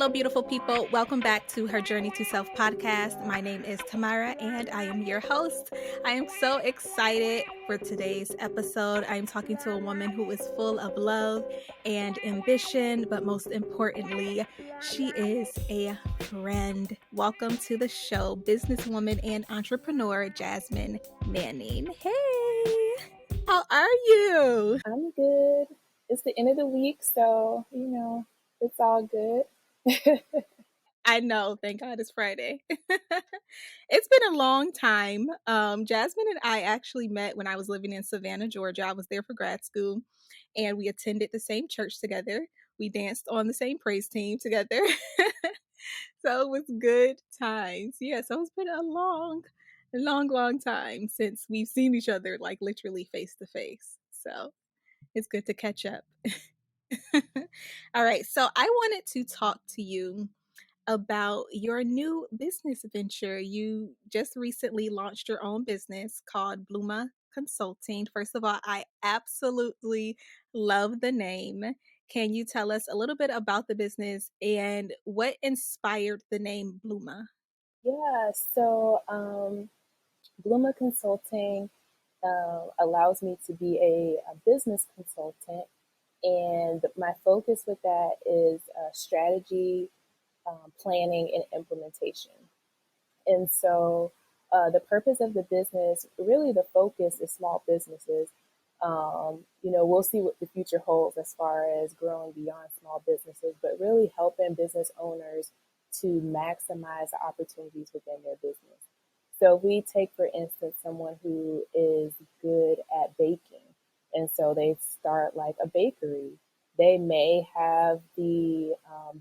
Hello, beautiful people. Welcome back to Her Journey to Self Podcast. My name is Tamara and I am your host. I am so excited for today's episode. I am talking to a woman who is full of love and ambition, but most importantly, she is a friend. Welcome to the show, businesswoman and entrepreneur, Jasmine Manning. Hey, how are you? I'm good. It's the end of the week, so, it's all good. I know. Thank God it's Friday. It's been a long time. Jasmine and I actually met when I was living in Savannah, Georgia. I was there for grad school and we attended the same church together. We danced on the same praise team together. So it was good times. Yeah, so it's been a long time since we've seen each other, like literally face to face. So it's good to catch up. All right. So I wanted to talk to you about your new business venture. You just recently launched your own business called Bluma Consulting. First of all, I absolutely love the name. Can you tell us a little bit about the business and what inspired the name Bluma? Yeah, so Bluma Consulting allows me to be a business consultant, and my focus with that is strategy, planning, and implementation. And so the purpose of the business, really the focus is small businesses. We'll see what the future holds as far as growing beyond small businesses, but really helping business owners to maximize the opportunities within their business. So if we take, for instance, someone who is good at baking, and so they start like a bakery. They may have the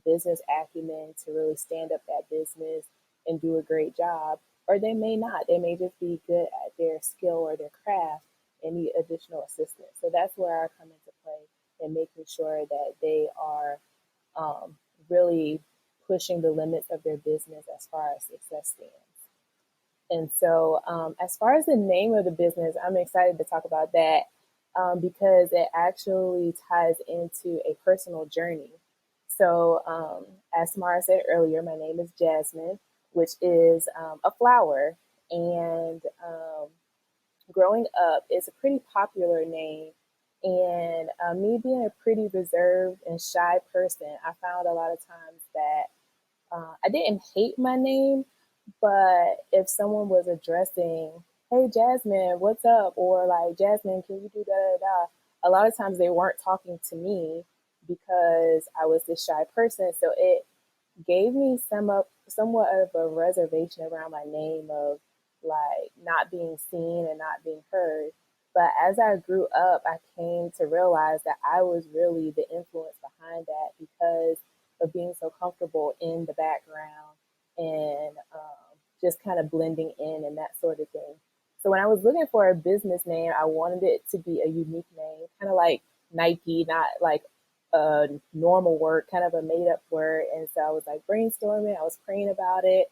business acumen to really stand up that business and do a great job, or they may not. They may just be good at their skill or their craft and need additional assistance. So that's where I come into play in making sure that they are really pushing the limits of their business as far as success stands. And so, as far as the name of the business, I'm excited to talk about that because it actually ties into a personal journey. So, as Tamara said earlier, my name is Jasmine, which is a flower. And growing up, it's a pretty popular name. And me being a pretty reserved and shy person, I found a lot of times that I didn't hate my name, but if someone was addressing, hey, Jasmine, what's up? Or like, Jasmine, can you do da da da? A lot of times they weren't talking to me because I was this shy person. So it gave me somewhat of a reservation around my name of like not being seen and not being heard. But as I grew up, I came to realize that I was really the influence behind that because of being so comfortable in the background and just kind of blending in and that sort of thing. So when I was looking for a business name, I wanted it to be a unique name, kind of like Nike, not like a normal word, kind of a made up word. And so I was like brainstorming, I was praying about it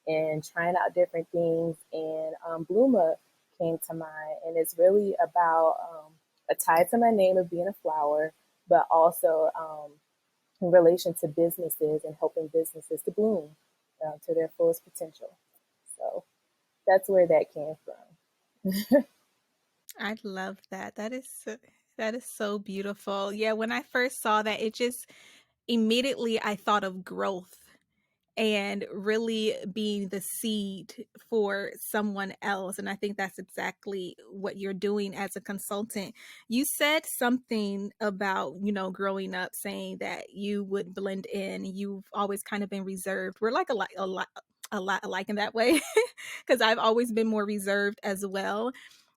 and trying out different things. And Bluma came to mind. And it's really about a tie to my name of being a flower, but also in relation to businesses and helping businesses to bloom to their fullest potential. So that's where that came from. I love that. That is so beautiful. Yeah, when I first saw that, it just immediately I thought of growth and really being the seed for someone else. And I think that's exactly what you're doing as a consultant. You said something about, growing up saying that you would blend in. You've always kind of been reserved. We're like a lot alike in that way because I've always been more reserved as well.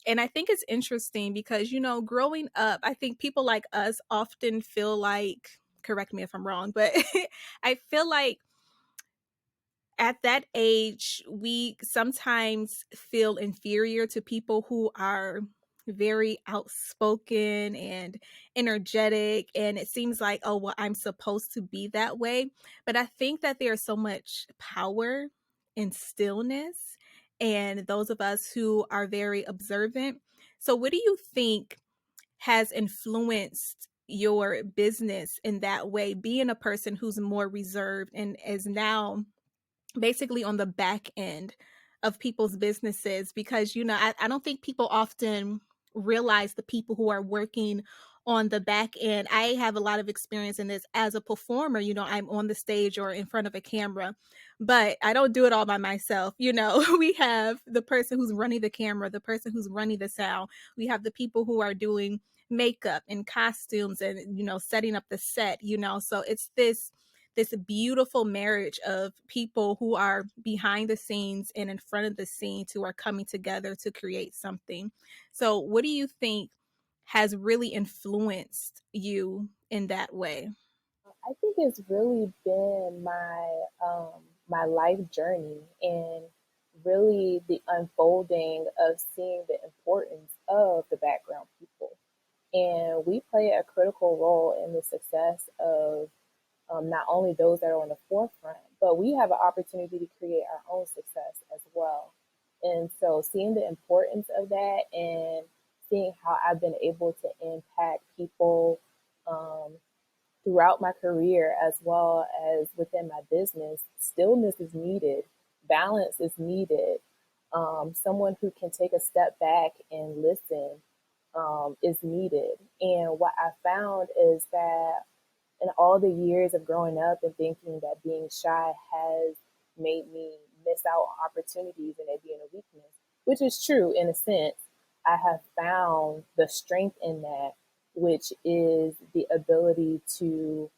And I think it's interesting because, growing up, I think people like us often feel like, correct me if I'm wrong, but I feel like at that age, we sometimes feel inferior to people who are very outspoken and energetic. And it seems like, oh, well, I'm supposed to be that way. But I think that there's so much power in stillness and those of us who are very observant. So, what do you think has influenced your business in that way, being a person who's more reserved and is now basically on the back end of people's businesses? Because I don't think people often realize the people who are working on the back end. I have a lot of experience in this as a performer. I'm on the stage or in front of a camera, but I don't do it all by myself. We have the person who's running the camera, the person who's running the sound. We have the people who are doing makeup and costumes and setting up the set. So it's this beautiful marriage of people who are behind the scenes and in front of the scenes who are coming together to create something. So, what do you think has really influenced you in that way? I think it's really been my life journey, and really the unfolding of seeing the importance of the background people. And we play a critical role in the success of not only those that are on the forefront, but we have an opportunity to create our own success as well. And so seeing the importance of that and seeing how I've been able to impact people um, throughout my career as well as within my business, stillness is needed, balance is needed. Someone who can take a step back and listen is needed. And what I found is that in all the years of growing up and thinking that being shy has made me miss out on opportunities and it being a weakness, which is true in a sense, I have found the strength in that, which is the ability to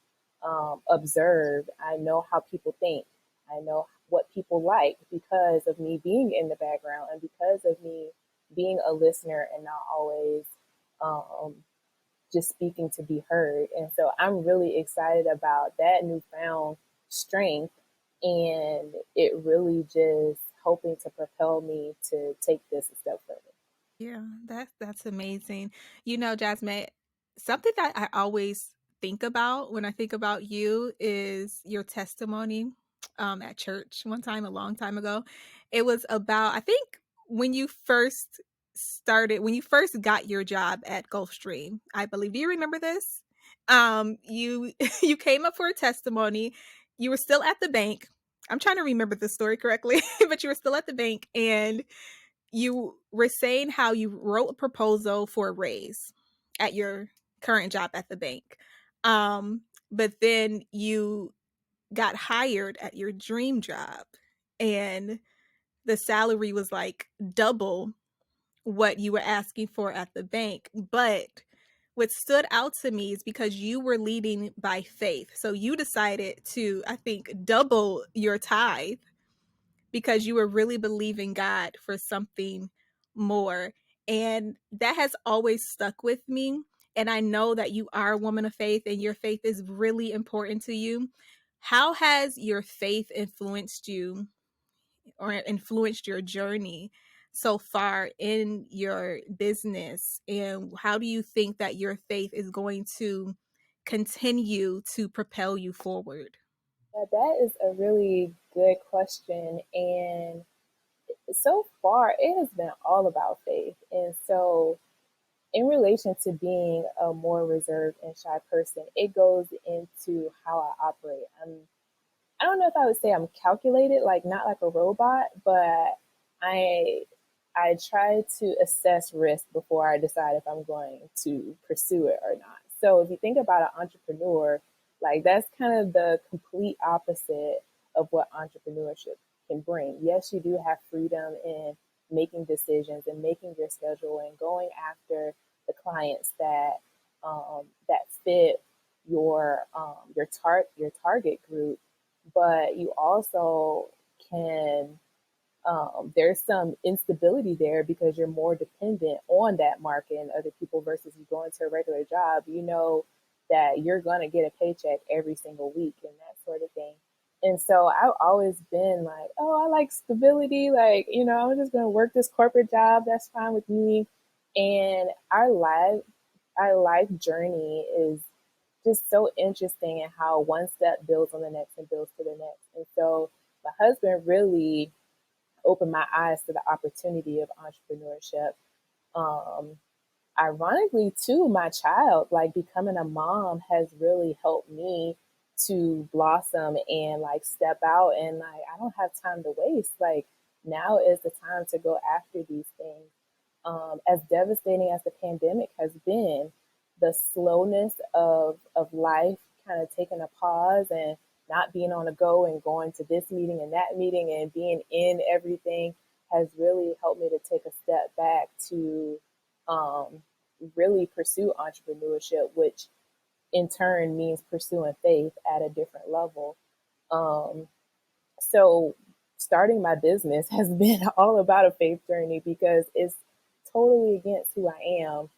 observe. I know how people think. I know what people like because of me being in the background and because of me being a listener and not always um, just speaking to be heard. And so I'm really excited about that newfound strength, and it really just hoping to propel me to take this a step further. Yeah, that's amazing. Jasmine, something that I always think about when I think about you is your testimony at church one time a long time ago. It was about, I think, when you first when you first got your job at Gulfstream, I believe. Do you remember this? You you came up for a testimony. You were still at the bank. I'm trying to remember the story correctly, but you were still at the bank, and you were saying how you wrote a proposal for a raise at your current job at the bank. Um, but then you got hired at your dream job, and the salary was like double what you were asking for at the bank. But what stood out to me is because you were leading by faith. So you decided to, I think, double your tithe because you were really believing God for something more. And that has always stuck with me. And I know that you are a woman of faith and your faith is really important to you. How has your faith influenced you or influenced your journey so far in your business? And how do you think that your faith is going to continue to propel you forward? Yeah, that is a really good question. And so far, it has been all about faith. And so, in relation to being a more reserved and shy person, it goes into how I operate. I don't know if I would say I'm calculated, like not like a robot, but I I try to assess risk before I decide if I'm going to pursue it or not. So if you think about an entrepreneur, like that's kind of the complete opposite of what entrepreneurship can bring. Yes, you do have freedom in making decisions and making your schedule and going after the clients that fit your target group, but you also can there's some instability there because you're more dependent on that market and other people versus you going to a regular job. You know that you're going to get a paycheck every single week and that sort of thing. And so I've always been like, oh, I like stability. Like, I'm just going to work this corporate job. That's fine with me. And our life journey is just so interesting in how one step builds on the next and builds to the next. And so my husband really opened my eyes to the opportunity of entrepreneurship. Um, ironically too, my child, like becoming a mom has really helped me to blossom and like step out, and like I don't have time to waste. Like now is the time to go after these things. As devastating as the pandemic has been, the slowness of life kind of taking a pause and not being on the go and going to this meeting and that meeting and being in everything has really helped me to take a step back to um, really pursue entrepreneurship, which in turn means pursuing faith at a different level. Um, so starting my business has been all about a faith journey because it's totally against who I am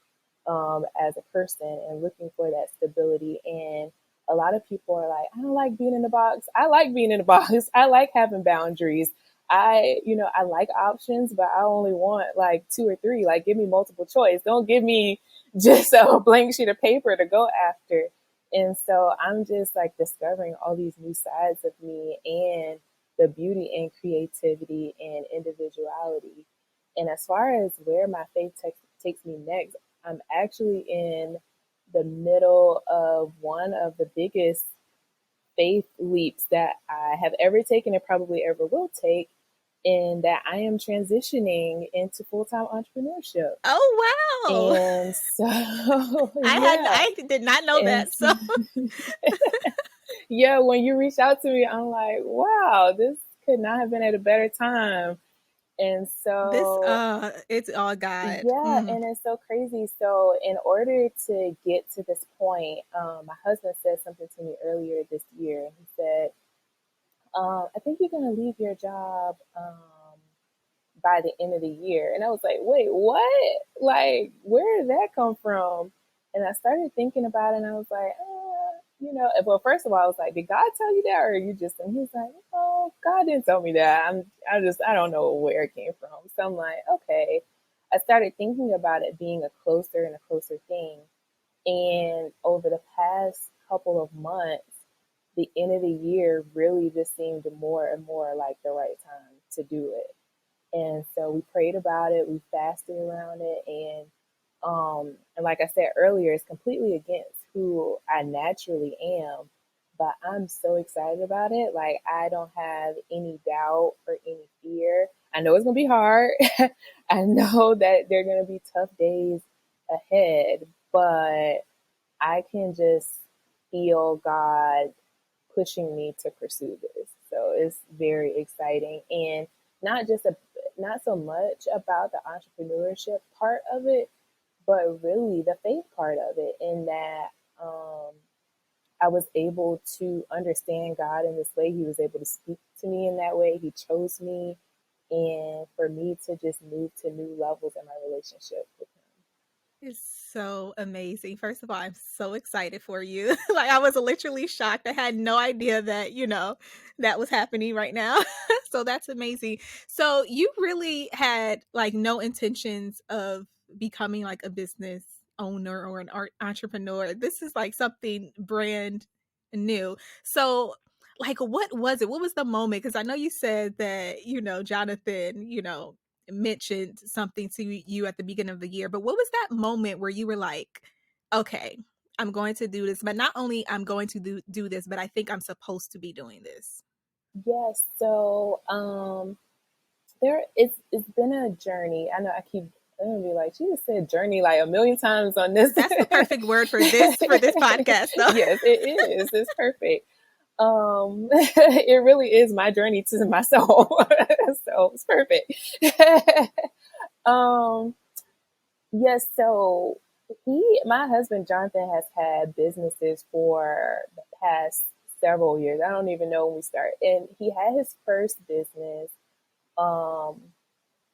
as a person and looking for that stability. And a lot of people are like, I don't like being in the box. I like being in the box. I like having boundaries. I like options, but I only want like two or three. Like, give me multiple choice. Don't give me just a blank sheet of paper to go after. And so I'm just like discovering all these new sides of me and the beauty and creativity and individuality. And as far as where my takes me next, I'm actually in the middle of one of the biggest faith leaps that I have ever taken and probably ever will take, in that I am transitioning into full time entrepreneurship. Oh, wow. And so, yeah. I did not know And that. So yeah, when you reach out to me, I'm like, wow, this could not have been at a better time. And this so, it's all God. yeah, Mm. and it's so crazy. So, in order to get to this point, my husband said something to me earlier this year. He said, I think you're going to leave your job by the end of the year. And I was like, wait, what? Like, where did that come from? And I started thinking about it, and I was like, well, first of all, I was like, did God tell you that, or are you just? And he's like, oh, God didn't tell me that. I don't know where it came from. So I'm like, okay. I started thinking about it being a closer and a closer thing. And over the past couple of months, the end of the year really just seemed more and more like the right time to do it. And so we prayed about it, we fasted around it, and like I said earlier, it's completely against who I naturally am. But I'm so excited about it. Like I don't have any doubt or any fear. I know it's gonna be hard. I know that there are gonna be tough days ahead, but I can just feel God pushing me to pursue this. So it's very exciting, and not just a not so much about the entrepreneurship part of it, but really the faith part of it. In that I was able to understand God in this way. He was able to speak to me in that way. He chose me, and for me to just move to new levels in my relationship with Him. It's so amazing. First of all, I'm so excited for you. Like I was literally shocked. I had no idea that, that was happening right now. So that's amazing. So you really had like no intentions of becoming like a business owner or an art entrepreneur. This is like something brand new. So like what was it? What was the moment? Because I know you said that, Jonathan, mentioned something to you at the beginning of the year, but what was that moment where you were like, okay, I'm going to do this, but not only I'm going to do this, but I think I'm supposed to be doing this? Yes, so it's been a journey. I know I'm gonna be like, she just said journey like a million times on this. That's the perfect word for this podcast though. Yes, it is. It's perfect. It really is my journey to my soul. So it's perfect. um, yes, so my husband Jonathan has had businesses for the past several years. I don't even know when we started. And he had his first business um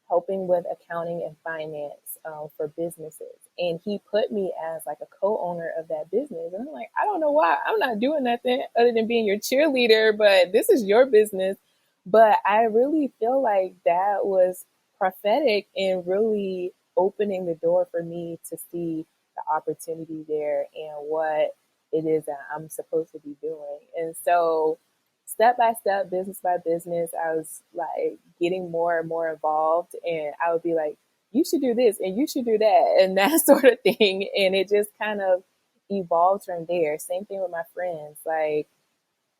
helping with accounting and finance for businesses. And he put me as like a co-owner of that business. And I'm like, I don't know why. I'm not doing nothing other than being your cheerleader, but this is your business. But I really feel like that was prophetic and really opening the door for me to see the opportunity there and what it is that I'm supposed to be doing. And so step by step, business by business, I was like getting more and more involved. And I would be like you should do this and you should do that and that sort of thing. And it just kind of evolved from there. Same thing with my friends. Like,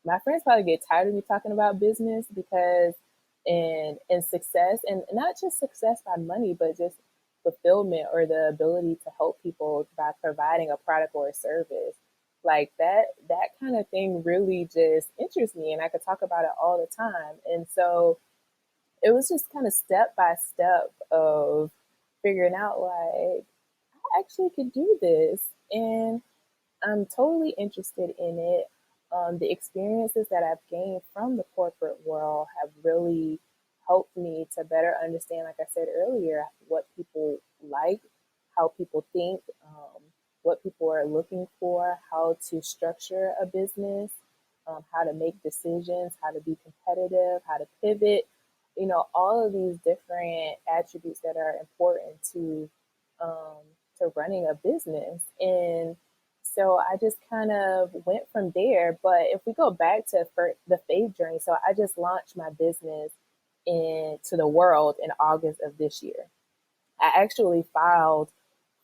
my friends probably get tired of me talking about business because and success, and not just success by money, but just fulfillment or the ability to help people by providing a product or a service. Like that kind of thing really just interests me, and I could talk about it all the time. And so it was just kind of step by step of figuring out, like, I actually could do this. And I'm totally interested in it. The experiences that I've gained from the corporate world have really helped me to better understand, like I said earlier, what people like, how people think, what people are looking for, how to structure a business, how to make decisions, how to be competitive, how to pivot. All of these different attributes that are important to running a business. And so I just kind of went from there. But if we go back to the faith journey, so I just launched my business into the world in August of this year. I actually filed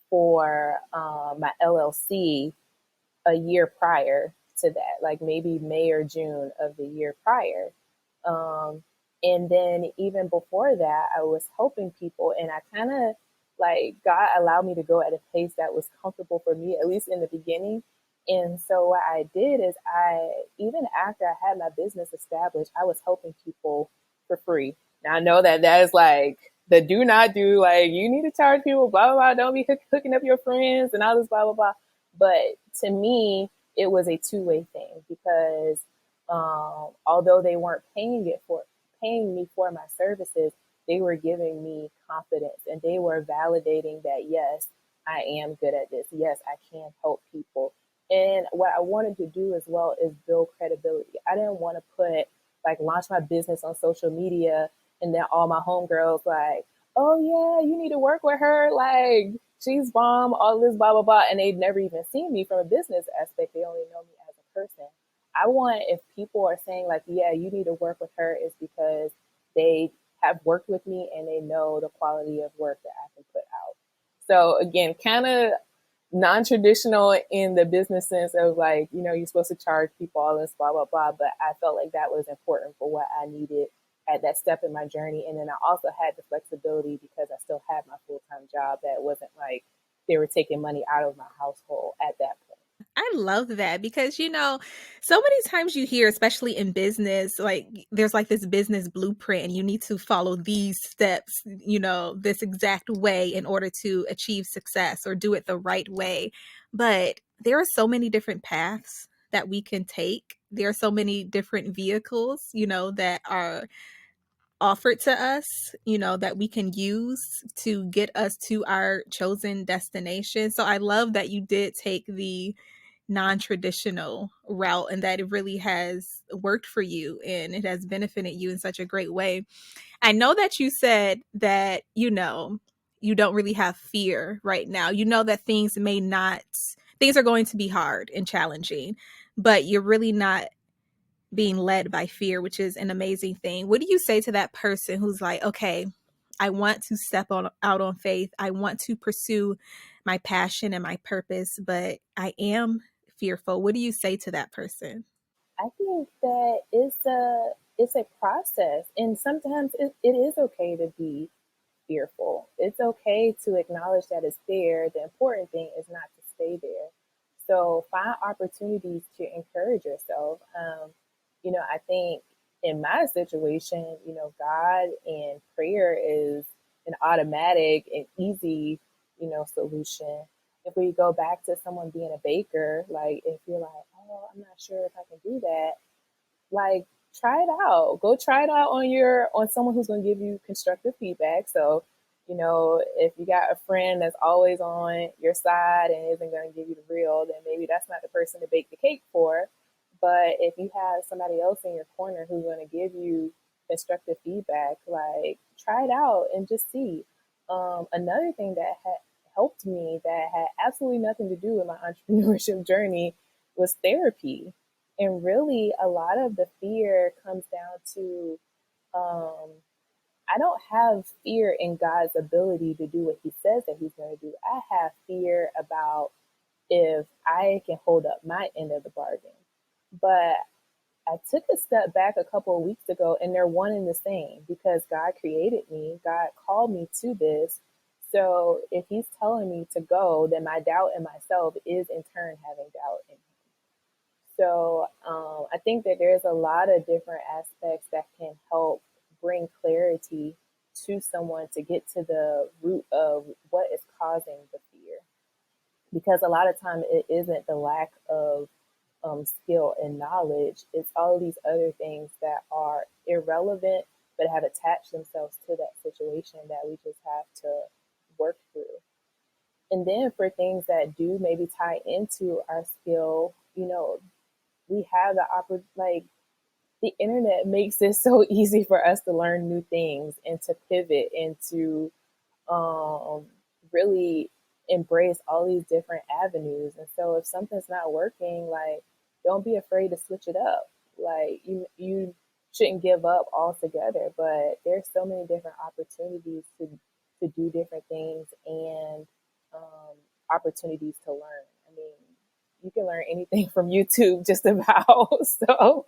for my LLC a year prior to that, like maybe May or June of the year prior. Um, and then even before that, I was helping people, and I kind of, like, God allowed me to go at a pace that was comfortable for me, at least in the beginning. And so what I did is, even after I had my business established, I was helping people for free. Now I know that that is like the do not do, like, you need to charge people, blah, blah, blah. Don't be hooking up your friends and all this, blah, blah, blah. But to me, it was a two-way thing because although they weren't paying me for my services, they were giving me confidence and they were validating that, yes, I am good at this. Yes, I can help people. And what I wanted to do as well is build credibility. I didn't want to launch my business on social media and then all my homegirls like, oh yeah, you need to work with her. Like, she's bomb, all this, blah, blah, blah. And they'd never even seen me from a business aspect. They only know me as a person. I want, if people are saying like, yeah, you need to work with her, is because they have worked with me and they know the quality of work that I can put out. So again, kind of non-traditional in the business sense of, like, you're supposed to charge people all this, blah, blah, blah. But I felt like that was important for what I needed at that step in my journey. And then I also had the flexibility because I still had my full-time job that wasn't like they were taking money out of my household at that point. I love that because, so many times you hear, especially in business, like there's like this business blueprint and you need to follow these steps, this exact way in order to achieve success or do it the right way. But there are so many different paths that we can take. There are so many different vehicles, that are offered to us, that we can use to get us to our chosen destination. So I love that you did take the non-traditional route and that it really has worked for you and it has benefited you in such a great way. I know that you said that, you don't really have fear right now. You know that things are going to be hard and challenging, but you're really not being led by fear, which is an amazing thing. What do you say to that person who's like, okay, I want to out on faith. I want to pursue my passion and my purpose, but I am fearful. What do you say to that person? I think that it's a process, and sometimes it is okay to be fearful. It's okay to acknowledge that it's there. The important thing is not to stay there. So find opportunities to encourage yourself. I think in my situation, God and prayer is an automatic and easy, solution. If we go back to someone being a baker, like, if you're like, oh, I'm not sure if I can do that, like, try it out. Go try it out on someone who's going to give you constructive feedback. So, if you got a friend that's always on your side and isn't going to give you the real, then maybe that's not the person to bake the cake for. But if you have somebody else in your corner who's going to give you constructive feedback, like, try it out and just see. Another thing that had helped me that had absolutely nothing to do with my entrepreneurship journey was therapy. And really, a lot of the fear comes down to um, I don't have fear in God's ability to do what he says that he's going to do. I have fear about if I can hold up my end of the bargain. But I took a step back a couple of weeks ago, and they're one and the same because God created me, God called me to this. So if he's telling me to go, then my doubt in myself is in turn having doubt in him. So I think that there's a lot of different aspects that can help bring clarity to someone to get to the root of what is causing the fear. Because a lot of time it isn't the lack of skill and knowledge. It's all of these other things that are irrelevant but have attached themselves to that situation that we just have to work through. And then for things that do maybe tie into our skill, we have the opportunity, like the internet makes it so easy for us to learn new things and to pivot and to um, really embrace all these different avenues. And so if something's not working, like don't be afraid to switch it up. Like you shouldn't give up altogether, but there's so many different opportunities to do different things and opportunities to learn. I mean, you can learn anything from YouTube just about. So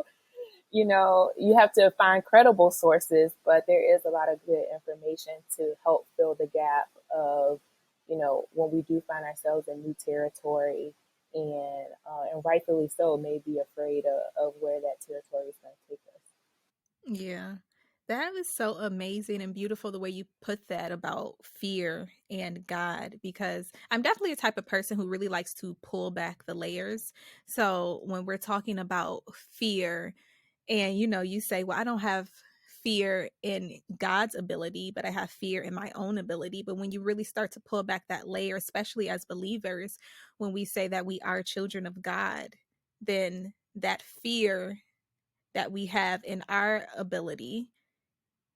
you have to find credible sources, but there is a lot of good information to help fill the gap of, when we do find ourselves in new territory and rightfully so, may be afraid of where that territory is going to take us. Yeah. That was so amazing and beautiful the way you put that about fear and God, because I'm definitely a type of person who really likes to pull back the layers. So when we're talking about fear, and you say, well, I don't have fear in God's ability, but I have fear in my own ability. But when you really start to pull back that layer, especially as believers, when we say that we are children of God, then that fear that we have in our ability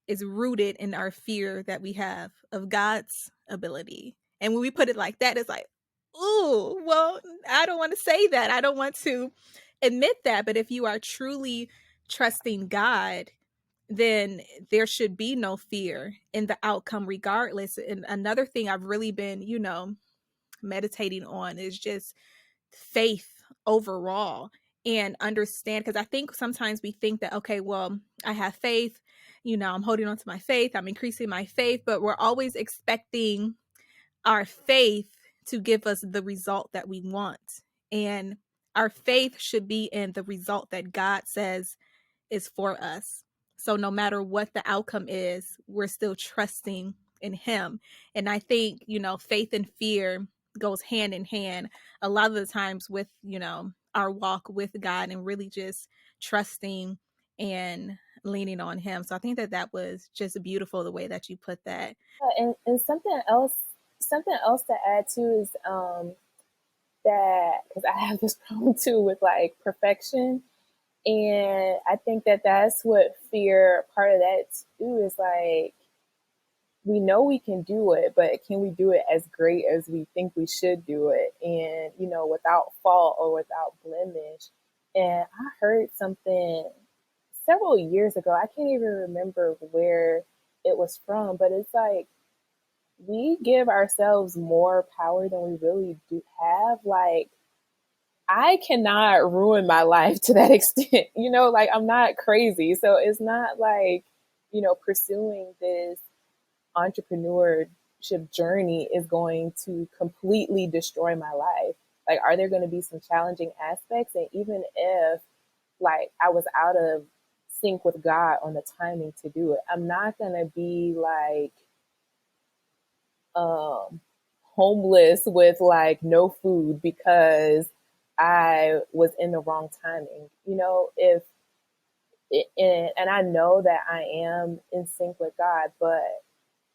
is rooted in our fear that we have of God's ability. And when we put it like that, it's like, ooh, well, I don't want to say that. I don't want to admit that. But if you are truly trusting God, then there should be no fear in the outcome, regardless. And another thing I've really been, meditating on is just faith overall, and understand, because I think sometimes we think that, okay, well, I have faith, I'm holding on to my faith, I'm increasing my faith, but we're always expecting our faith to give us the result that we want. And our faith should be in the result that God says is for us. So no matter what the outcome is, we're still trusting in him. And I think, faith and fear goes hand in hand a lot of the times with, our walk with God, and really just trusting and leaning on him. So I think that that was just beautiful the way that you put that. And something else to add too is that because I have this problem too with like perfection. And I think that that's what fear, part of that too, is like, we know we can do it, but can we do it as great as we think we should do it? And, without fault or without blemish. And I heard something several years ago. I can't even remember where it was from, but it's like, we give ourselves more power than we really do have. Like, I cannot ruin my life to that extent. Like I'm not crazy. So it's not like, pursuing this entrepreneurship journey is going to completely destroy my life. Like, are there going to be some challenging aspects? And even if like I was out of sync with God on the timing to do it, I'm not going to be like, um, homeless with like no food because I was in the wrong timing. If and I know that I am in sync with God, but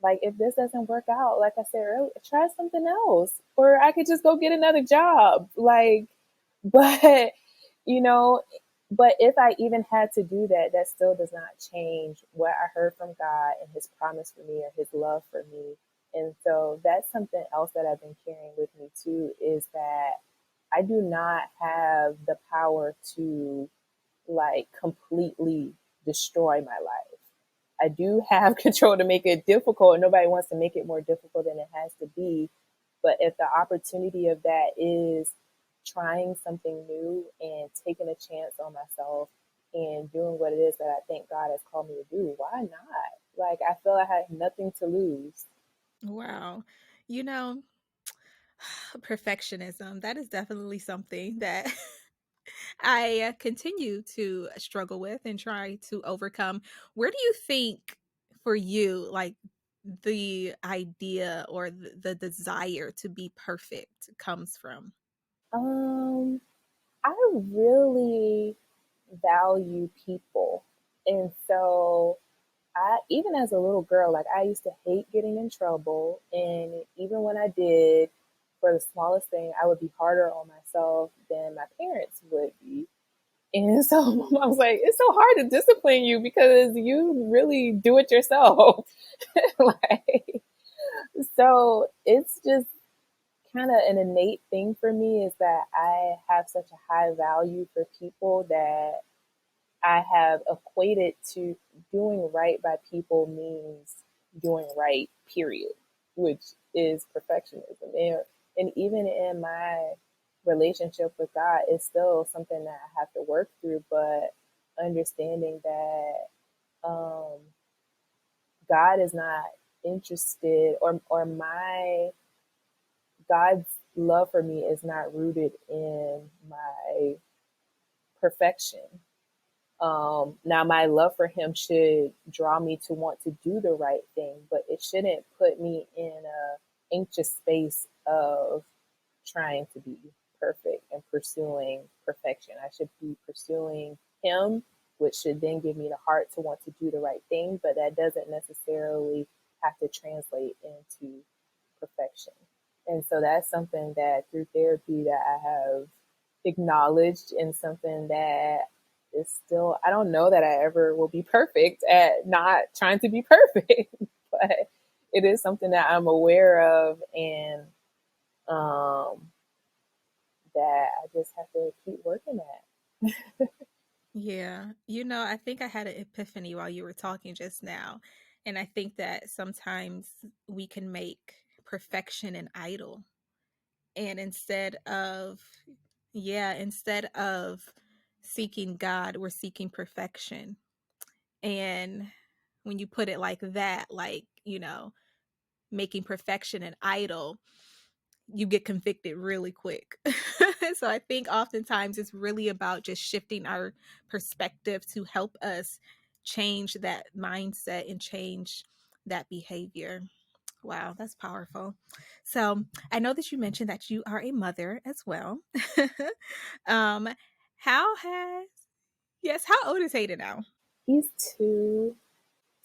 like if this doesn't work out, like I said earlier, try something else, or I could just go get another job. Like, but you know, but if I even had to do that, that still does not change what I heard from God and His promise for me or His love for me. And so that's something else that I've been carrying with me too, is that I do not have the power to like completely destroy my life. I do have control to make it difficult. Nobody wants to make it more difficult than it has to be. But if the opportunity of that is trying something new and taking a chance on myself and doing what it is that I think God has called me to do, why not? Like, I feel I had nothing to lose. Wow. You know, perfectionism, that is definitely something that I continue to struggle with and try to overcome. Where do you think for you, like the idea or the desire to be perfect comes from? Um, I really value people. And so even as a little girl, like I used to hate getting in trouble. And even when I did, for the smallest thing, I would be harder on myself than my parents would be. And so my mom was like, it's so hard to discipline you because you really do it yourself. Like, so it's just kind of an innate thing for me is that I have such a high value for people that I have equated to doing right by people means doing right, period, which is perfectionism. And even in my relationship with God, it's still something that I have to work through, but understanding that um, God is not interested, or my God's love for me is not rooted in my perfection. Now, my love for him should draw me to want to do the right thing, but it shouldn't put me in a anxious space of trying to be perfect and pursuing perfection. I should be pursuing him, which should then give me the heart to want to do the right thing, but that doesn't necessarily have to translate into perfection. And so that's something that through therapy that I have acknowledged, and something that is still, I don't know that I ever will be perfect at not trying to be perfect, but it is something that I'm aware of, and um, that I just have to keep working at. Yeah. I think I had an epiphany while you were talking just now. And I think that sometimes we can make perfection an idol. And instead of seeking God, we're seeking perfection. And when you put it like that, like, making perfection an idol, you get convicted really quick. So I think oftentimes it's really about just shifting our perspective to help us change that mindset and change that behavior. Wow, that's powerful. So I know that you mentioned that you are a mother as well. um, how has yes, how old is Hayden now? He's too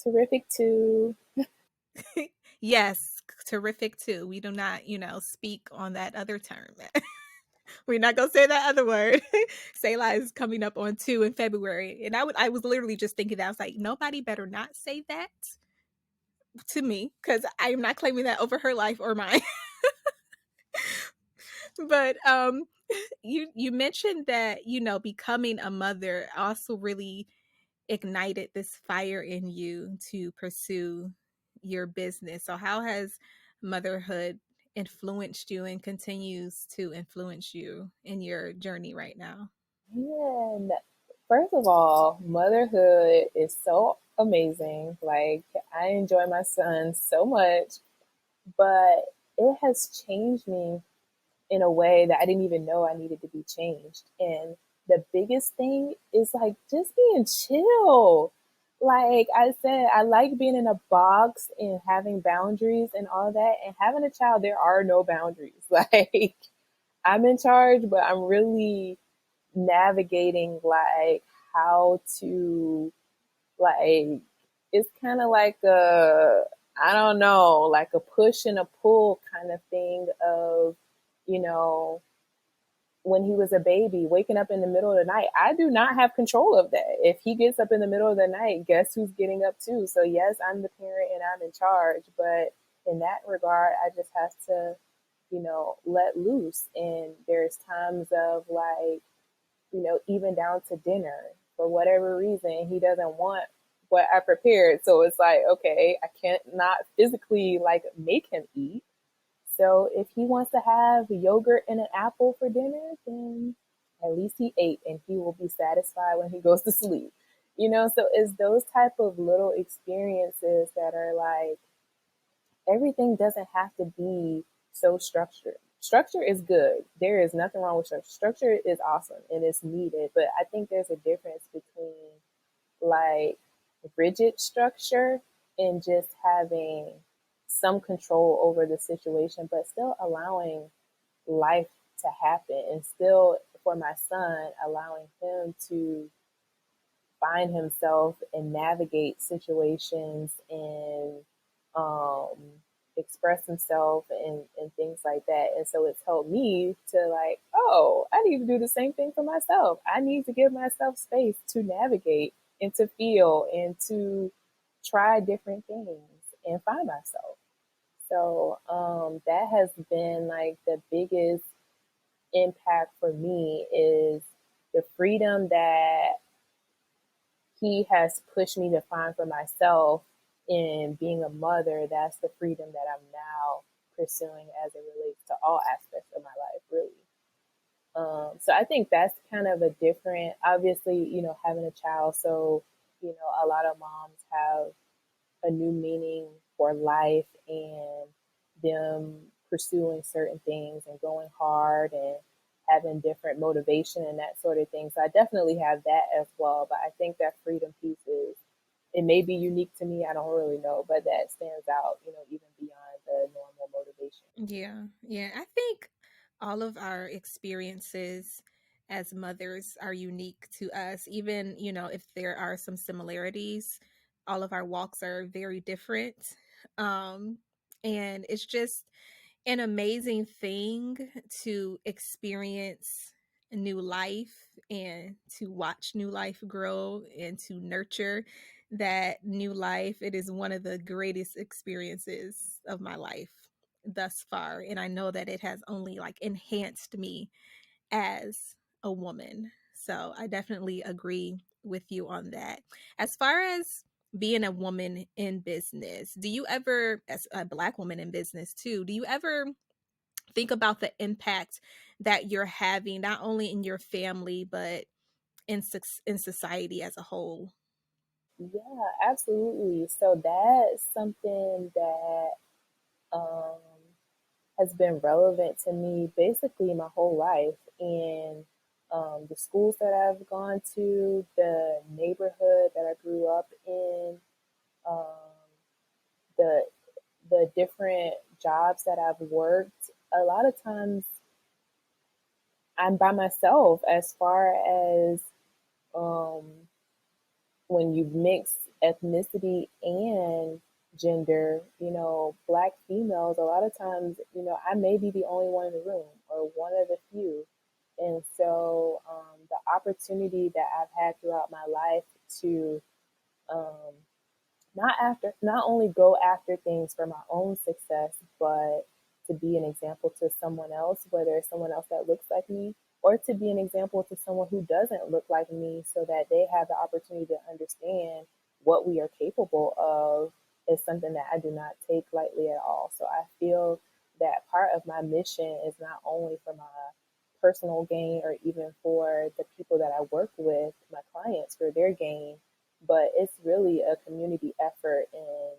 terrific too. Yes, terrific too. We do not, speak on that other term. We're not gonna say that other word. Selah is coming up on 2 in February. And I was literally just thinking that. I was like, nobody better not say that to me, because I am not claiming that over her life or mine. But you mentioned that, becoming a mother also really ignited this fire in you to pursue your business. So how has motherhood influenced you and continues to influence you in your journey right now? Man, first of all, motherhood is so amazing. Like, I enjoy my son so much, but it has changed me in a way that I didn't even know I needed to be changed. And the biggest thing is like just being chill. Like I said, I like being in a box and having boundaries and all that. And having a child, there are no boundaries. Like, I'm in charge, but I'm really navigating like how to, like, it's kind of like a, I don't know, like a push and a pull kind of thing of, you know, when he was a baby, waking up in the middle of the night. I do not have control of that. If he gets up in the middle of the night, guess who's getting up too? So yes, I'm the parent and I'm in charge, but in that regard, I just have to, let loose. And there's times of like, even down to dinner, for whatever reason, he doesn't want what I prepared. So it's like, okay, I can't not physically like make him eat. So if he wants to have yogurt and an apple for dinner, then at least he ate and he will be satisfied when he goes to sleep. So it's those type of little experiences that are like, everything doesn't have to be so structured. Structure is good. There is nothing wrong with structure. Structure is awesome and it's needed, but I think there's a difference between like rigid structure and just having some control over the situation, but still allowing life to happen, and still for my son, allowing him to find himself and navigate situations and um, express himself and things like that. And so it's helped me to like, oh, I need to do the same thing for myself. I need to give myself space to navigate and to feel and to try different things and find myself. So that has been like the biggest impact for me is the freedom that he has pushed me to find for myself in being a mother. That's the freedom that I'm now pursuing as it relates to all aspects of my life, really. So I think that's kind of a different, obviously, having a child. So, a lot of moms have a new meaning for life and them pursuing certain things and going hard and having different motivation and that sort of thing. So I definitely have that as well. But I think that freedom piece is, it may be unique to me. I don't really know, but that stands out, even beyond the normal motivation. Yeah, yeah. I think all of our experiences as mothers are unique to us, even, if there are some similarities, all of our walks are very different. Um, and it's just an amazing thing to experience new life and to watch new life grow and to nurture that new life. It is one of the greatest experiences of my life thus far, and I know that it has only like enhanced me as a woman. So I definitely agree with you on that. As far as being a woman in business, do you ever, as a Black woman in business too, do you ever think about the impact that you're having not only in your family but in society as a whole? Yeah, absolutely. So that's something that um, has been relevant to me basically my whole life. And the schools that I've gone to, the neighborhood that I grew up in, um, the the different jobs that I've worked. A lot of times I'm by myself as far as um, when you mix ethnicity and gender, Black females, a lot of times, I may be the only one in the room or one of the few. And so the opportunity that I've had throughout my life to um, not only go after things for my own success, but to be an example to someone else, whether it's someone else that looks like me, or to be an example to someone who doesn't look like me, so that they have the opportunity to understand what we are capable of, is something that I do not take lightly at all. So I feel that part of my mission is not only for my personal gain or even for the people that I work with, my clients, for their gain, but it's really a community effort, and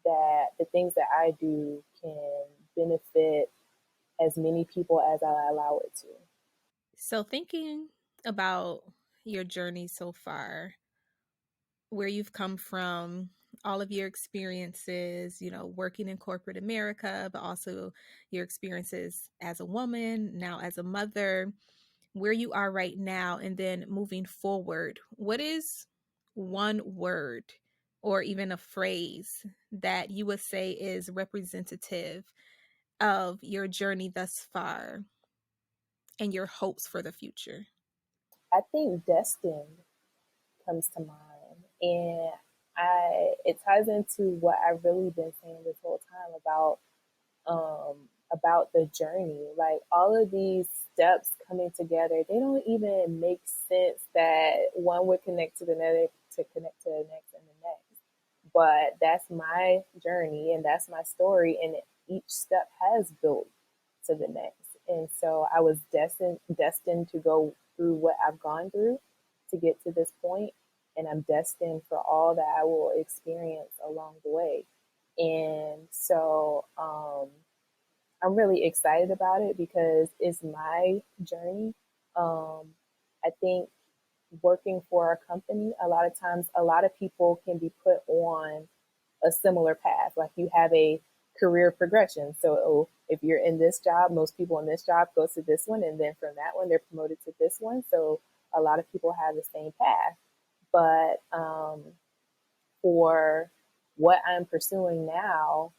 that the things that I do can benefit as many people as I allow it to. So thinking about your journey so far, where you've come from, all of your experiences, working in corporate America, but also your experiences as a woman, now as a mother, where you are right now, and then moving forward, what is one word or even a phrase that you would say is representative of your journey thus far and your hopes for the future? I think Destin comes to mind, and it ties into what I've really been saying this whole time about the journey. Like all of these steps coming together, they don't even make sense that one would connect to the next, to connect to the next and the but that's my journey and that's my story. And each step has built to the next. And so I was destined to go through what I've gone through to get to this point, and I'm destined for all that I will experience along the way. And so I'm really excited about it because it's my journey. I think working for a company, a lot of times, a lot of people can be put on a similar path. Like you have a career progression. So if you're in this job, most people in this job go to this one, and then from that one, they're promoted to this one. So a lot of people have the same path. But for what I'm pursuing now,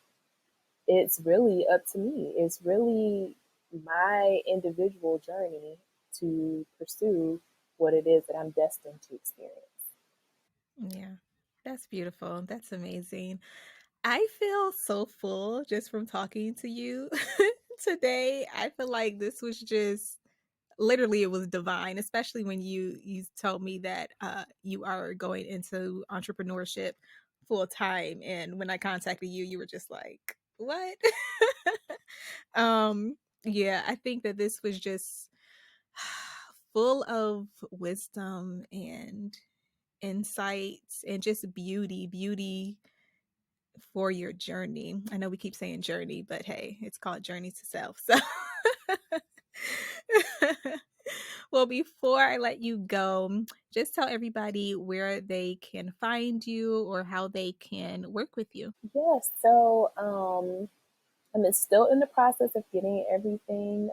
it's really up to me. It's really my individual journey to pursue what it is that I'm destined to experience. Yeah, that's beautiful. That's amazing. I feel so full just from talking to you today. I feel like this was just literally it was divine, especially when you told me that you are going into entrepreneurship full time, and when I contacted you, you were just like, "What?" Yeah, I think that this was just full of wisdom and insights and just beauty for your journey. I know we keep saying journey, but hey, it's called Journey to Self. So, well, before I let you go, just tell everybody where they can find you or how they can work with you. Yes, so I'm still in the process of getting everything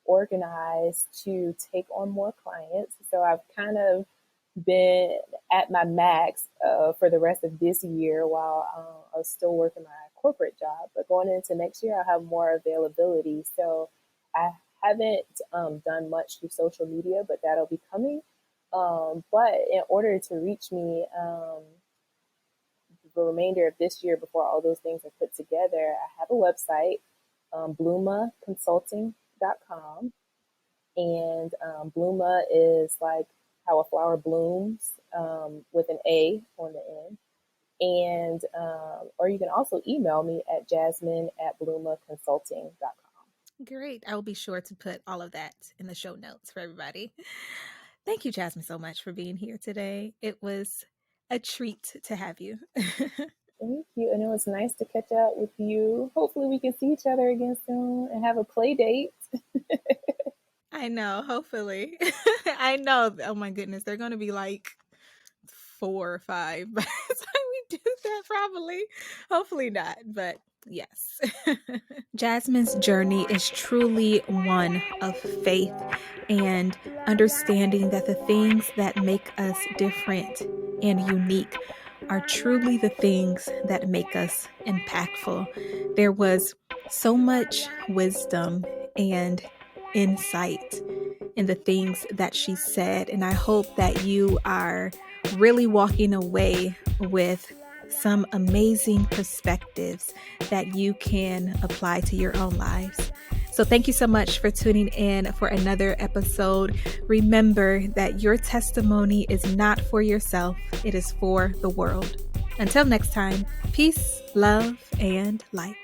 organized to take on more clients. So I've kind of been at my max for the rest of this year while I was still working my corporate job. But going into next year, I'll have more availability. So I haven't done much through social media, but that'll be coming. But in order to reach me, the remainder of this year before all those things are put together, I have a website, bloomaconsulting.com. And Blooma is like how a flower blooms with an A on the end. And, or you can also email me at jasmine@bloomaconsulting.com. Great. I will be sure to put all of that in the show notes for everybody. Thank you, Jasmine, so much for being here today. It was a treat to have you. Thank you. And it was nice to catch up with you. Hopefully, we can see each other again soon and have a play date. I know, hopefully. I know. Oh my goodness, they're going to be like 4 or 5 by the time we do that, probably. Hopefully not, but yes. Jasmine's journey is truly one of faith and understanding that the things that make us different and unique are truly the things that make us impactful. There was so much wisdom and insight in the things that she said, and I hope that you are really walking away with some amazing perspectives that you can apply to your own lives. So thank you so much for tuning in for another episode. Remember that your testimony is not for yourself, it is for the world. Until next time, peace, love, and light.